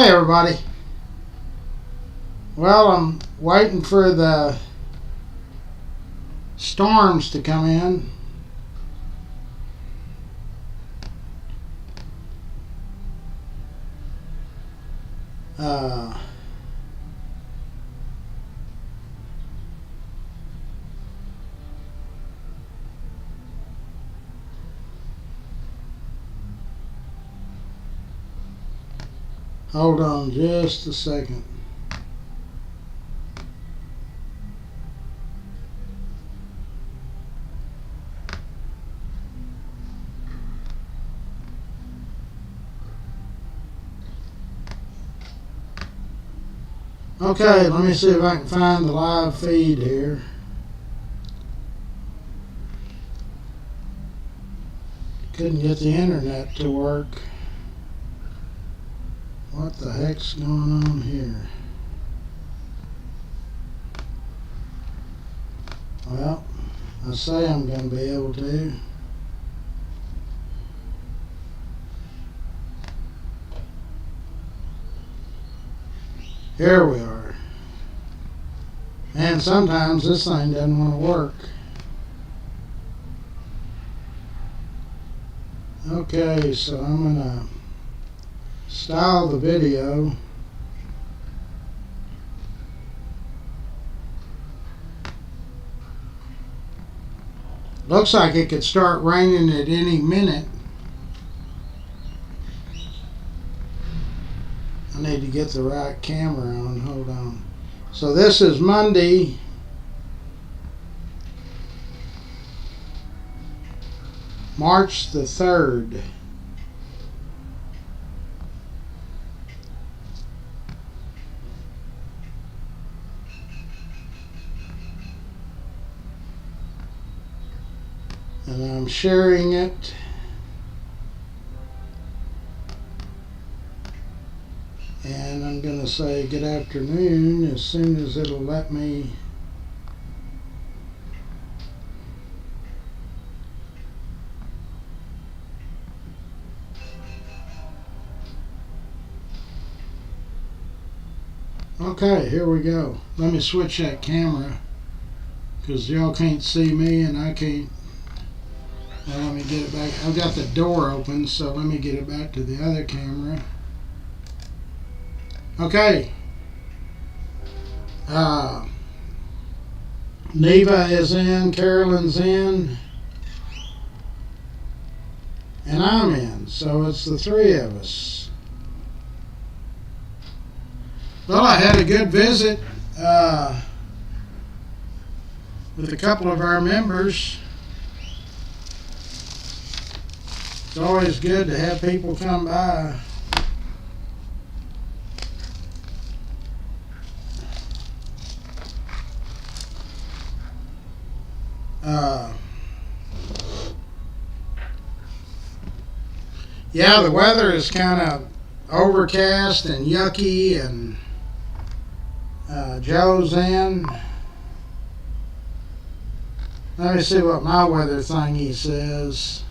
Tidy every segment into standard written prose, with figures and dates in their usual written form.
Hey everybody. Well, I'm waiting for the storms to come in. Uh, Hold on just a second. Okay, let me see if I can find the live feed here. Couldn't get the internet to work. What the heck's going on here? Well, I say I'm going to be able to. Here we are. And sometimes this thing doesn't want to work. Okay, so I'm going to style the video. Looks like it could start raining at any minute. I need to get the right camera on. Hold on. So this is Monday, March the 3rd. And I'm sharing it. And I'm going to say good afternoon as soon as it'll let me. Okay, here we go. Let me switch that camera because y'all can't see me and I can't. Well, let me get it back. I've got the door open, so let me get it back to the other camera. Okay. Neva is in, Carolyn's in, and I'm in. So it's the three of us. Well, I had a good visit with a couple of our members. It's always good to have people come by. Yeah, the weather is kind of overcast and yucky, and Joe's in. Let me see what my weather thingy says.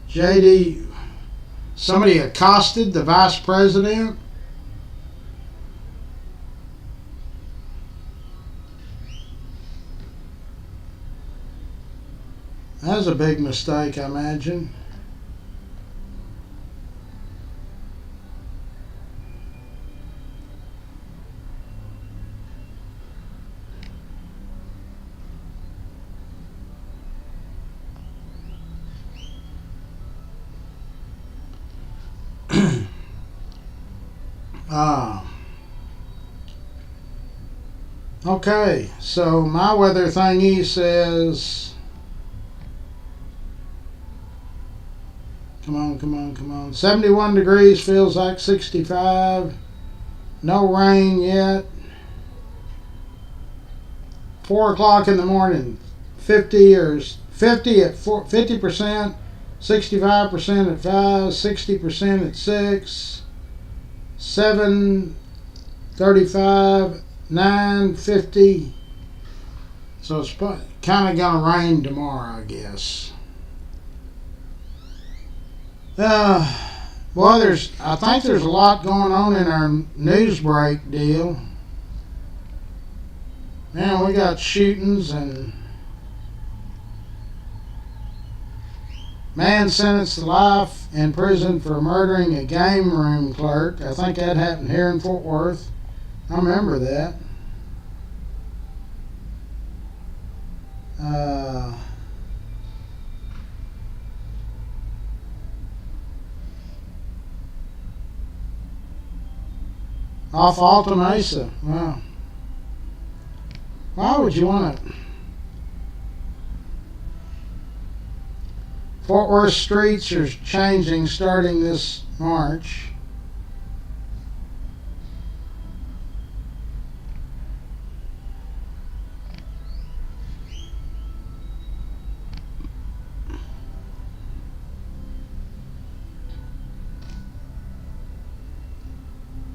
JD, somebody accosted the vice president. That was a big mistake, I imagine. Okay, so my weather thingy says, come on, 71 degrees, feels like 65, no rain yet, 4 o'clock in the morning, 50 at 50%, 65% at 5, 60% at 6, 7:35, 9:50. So it's kind of gonna rain tomorrow, I guess. Well, I think there's a lot going on in our news break deal. Man, we got shootings and man sentenced to life in prison for murdering a game room clerk. I think that happened here in Fort Worth. I remember that. Off Alta Mesa. Wow. Why would you want it? Fort Worth streets are changing starting this March.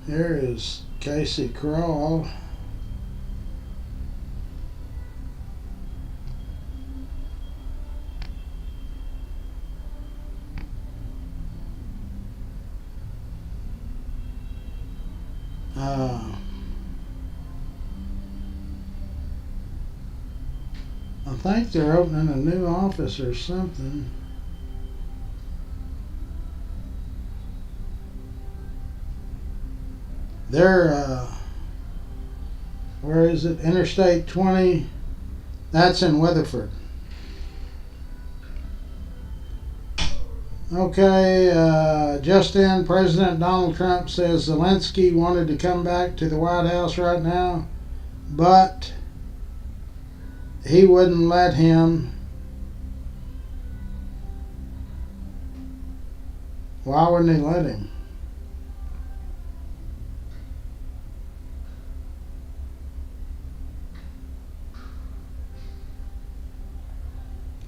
Here is Casey Crawl. I think they're opening a new office or something. They're, where is it? Interstate 20. That's in Weatherford. Okay, just in, President Donald Trump says Zelensky wanted to come back to the White House right now, but he wouldn't let him. Why wouldn't he let him?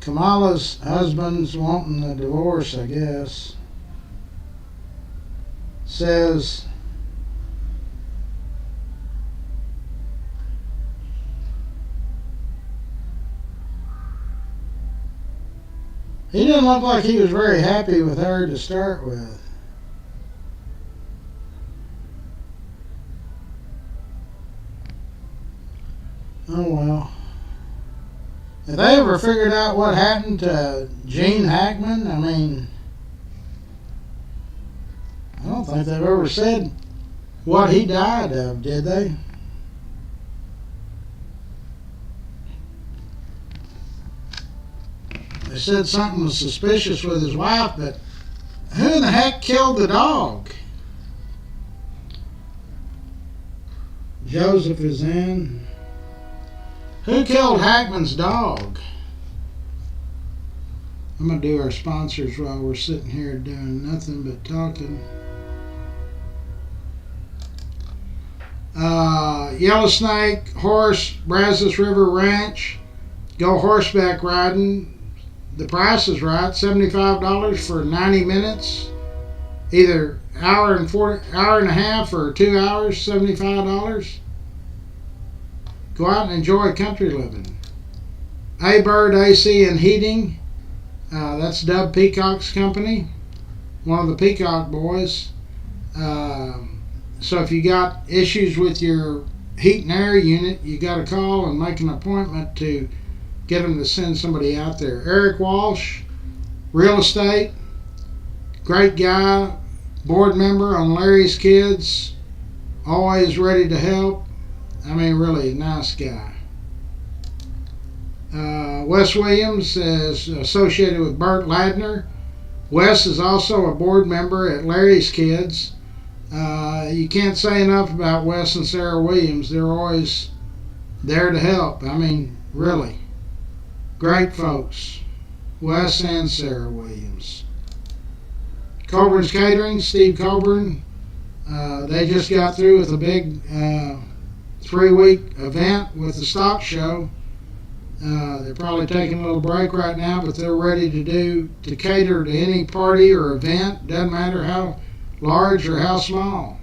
Kamala's husband's wanting a divorce, I guess. Says he didn't look like he was very happy with her to start with. Oh well. Have they ever figured out what happened to Gene Hackman? I mean, I don't think they've ever said what he died of, did they? They said something was suspicious with his wife, but who in the heck killed the dog? Joseph is in. Who killed Hackman's dog? I'm going to do our sponsors while we're sitting here doing nothing but talking. Yellow Snake Horse, Brazos River Ranch. Go horseback riding. The price is right, $75 for 90 minutes. Either hour and a half or 2 hours, $75. Go out and enjoy country living. A-Bird AC and Heating. That's Dub Peacock's company. One of the Peacock boys. So if you got issues with your heat and air unit, you got to call and make an appointment to get them to send somebody out there. Eric Walsh, real estate. Great guy. Board member on Larry's Kids. Always ready to help. I mean, really nice guy. Wes Williams is associated with Burt Ladner. Wes is also a board member at Larry's Kids. You can't say enough about Wes and Sarah Williams. They're always there to help. I mean, really. Great folks. Wes and Sarah Williams. Coburn's Catering, Steve Coburn. They just got through with a big 3-week event with the stock show. They're probably taking a little break right now, but they're ready to cater to any party or event. Doesn't matter how large or how small.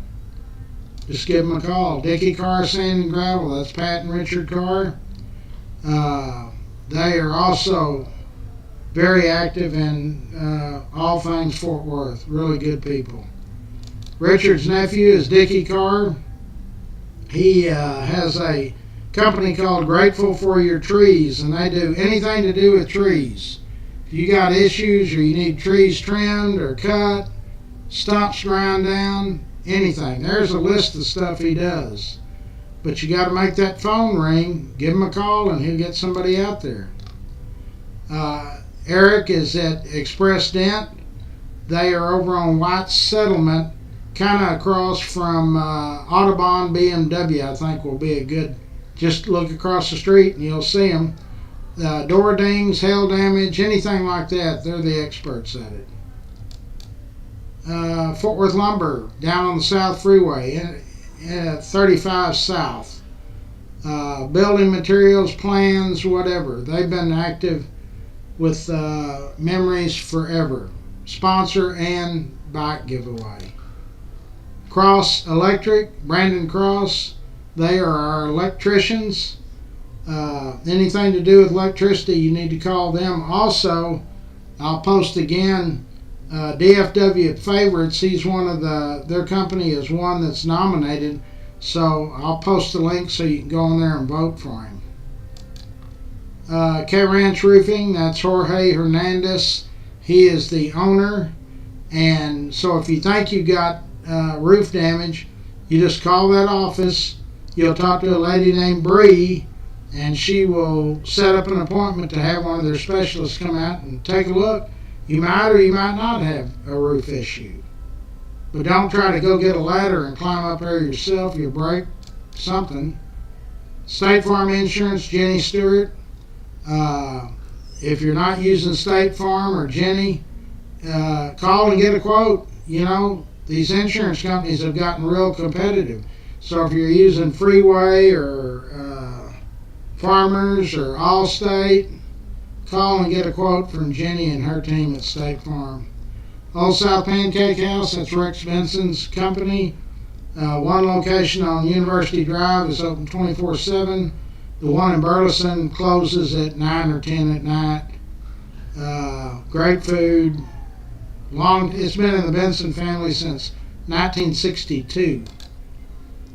Just give them a call. Dickey Carr Sand and Gravel. That's Pat and Richard Carr. They are also very active in all things Fort Worth. Really good people. Richard's nephew is Dickie Carr. He has a company called Grateful for Your Trees, and they do anything to do with trees. If you got issues or you need trees trimmed or cut, stumps ground down, anything, there's a list of stuff he does. But you got to make that phone ring, give him a call, and he'll get somebody out there. Eric is at Express Dent. They are over on White's Settlement, kind of across from Audubon BMW. I think will be a good, just look across the street and you'll see them. Door dings, hail damage, anything like that, they're the experts at it. Fort Worth Lumber, down on the South Freeway, 35 South. Building materials, plans, whatever. They've been active with Memories Forever. Sponsor and bike giveaway. Cross Electric, Brandon Cross, they are our electricians. Anything to do with electricity, you need to call them. Also, I'll post again, DFW Favorites, he's one of their company is one that's nominated, so I'll post the link so you can go in there and vote for him. K Ranch Roofing, that's Jorge Hernandez. He is the owner, and so if you think you got roof damage, you just call that office. You'll talk to a lady named Bree, and she will set up an appointment to have one of their specialists come out and take a look. You might or you might not have a roof issue. But don't try to go get a ladder and climb up there yourself. You'll break something. State Farm Insurance, Jenny Stewart. If you're not using State Farm or Jenny, call and get a quote. You know, these insurance companies have gotten real competitive. So if you're using Freeway or Farmers or Allstate, call and get a quote from Jenny and her team at State Farm. Old South Pancake House, that's Rex Benson's company. One location on University Drive is open 24/7. The one in Burleson closes at 9 or 10 at night. Great food. It's been in the Benson family since 1962.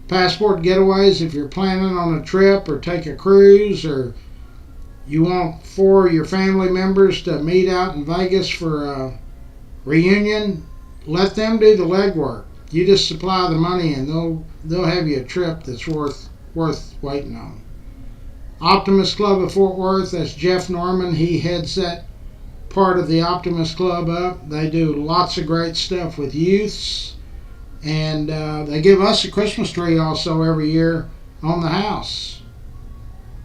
Passport Getaways, if you're planning on a trip or take a cruise, or you want 4 of your family members to meet out in Vegas for a reunion, let them do the legwork. You just supply the money and they'll have you a trip that's worth waiting on. Optimist Club of Fort Worth, that's Jeff Norman. He heads that part of the Optimist Club up. They do lots of great stuff with youths, and they give us a Christmas tree also every year on the house.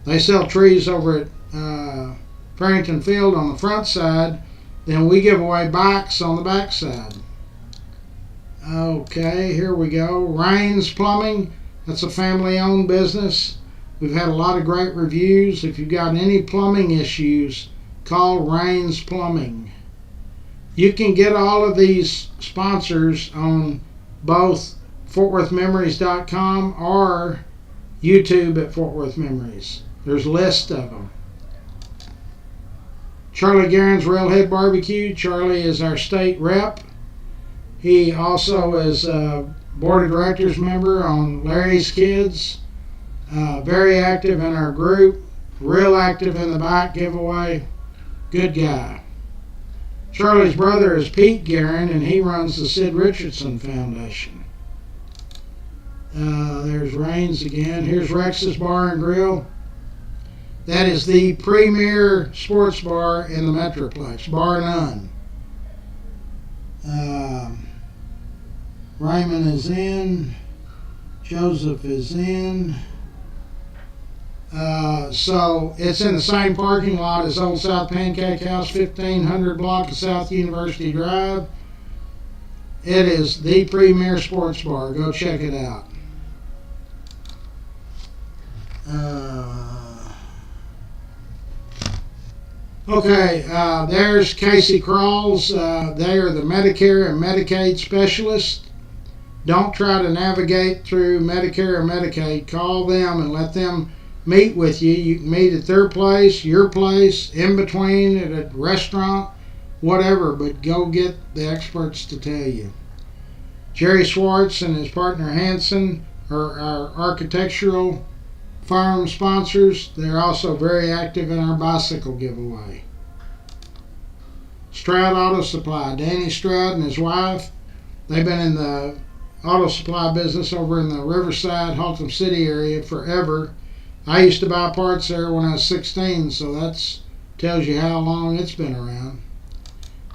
They sell trees over at Farrington Field on the front side, then we give away bikes on the back side. Okay, here we go. Rains Plumbing, that's a family-owned business. We've had a lot of great reviews. If you've got any plumbing issues, call Rains Plumbing. You can get all of these sponsors on both FortWorthMemories.com or YouTube at Fort Worth Memories. There's a list of them. Charlie Guerin's Railhead Barbecue. Charlie is our state rep. He also is a board of directors member on Larry's Kids. Very active in our group. Real active in the bike giveaway. Good guy. Charlie's brother is Pete Guerin, and he runs the Sid Richardson Foundation. There's Rains again. Here's Rex's Bar and Grill. That is the premier sports bar in the Metroplex, bar none. Raymond is in. Joseph is in. So it's in the same parking lot as Old South Pancake House, 1500 block of South University Drive. It is the premier sports bar. Go check it out. Okay, there's Casey Crawls. They are the Medicare and Medicaid specialists. Don't try to navigate through Medicare or Medicaid. Call them and let them meet with you. You can meet at their place, your place, in between, at a restaurant, whatever, but go get the experts to tell you. Jerry Schwartz and his partner Hanson are our architectural firm sponsors. They're also very active in our bicycle giveaway. Stroud Auto Supply, Danny Stroud and his wife, they've been in the auto supply business over in the Riverside, Haltom City area forever. I used to buy parts there when I was 16, so that tells you how long it's been around.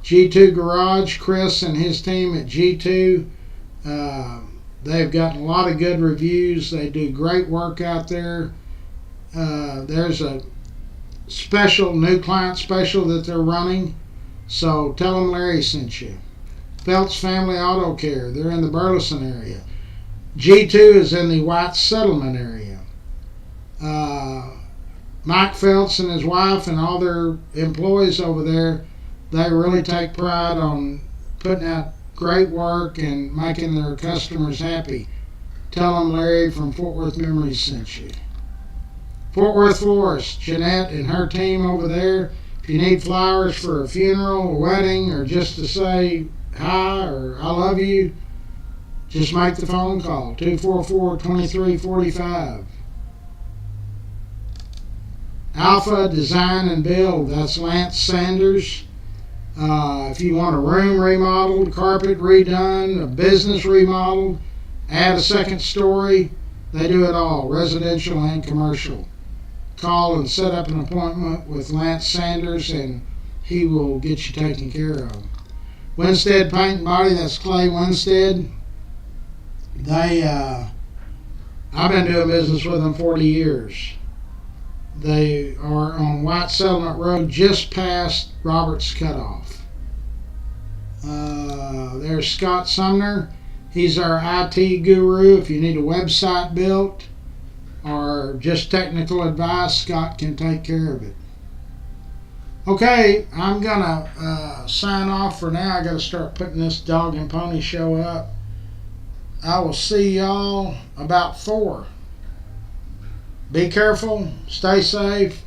G2 Garage, Chris and his team at G2, they've gotten a lot of good reviews. They do great work out there. There's a new client special that they're running, so tell them Larry sent you. Phelps Family Auto Care, they're in the Burleson area. G2 is in the White Settlement area. Mike Phelps and his wife and all their employees over there, they really take pride on putting out great work and making their customers happy. Tell them Larry from Fort Worth Memories sent you. Fort Worth Florist, Jeanette and her team over there. If you need flowers for a funeral, a wedding, or just to say hi or I love you, just make the phone call, 244-2345. Alpha Design and Build, that's Lance Sanders. If you want a room remodeled, carpet redone, a business remodeled, add a second story, they do it all, residential and commercial. Call and set up an appointment with Lance Sanders and he will get you taken care of. Winstead Paint and Body, that's Clay Winstead. I've been doing business with them 40 years. They are on White Settlement Road, just past Roberts Cutoff. There's Scott Sumner. He's our IT guru. If you need a website built or just technical advice, Scott can take care of it. Okay, I'm gonna sign off for now. I gotta start putting this dog and pony show up. I will see y'all about 4. Be careful, stay safe,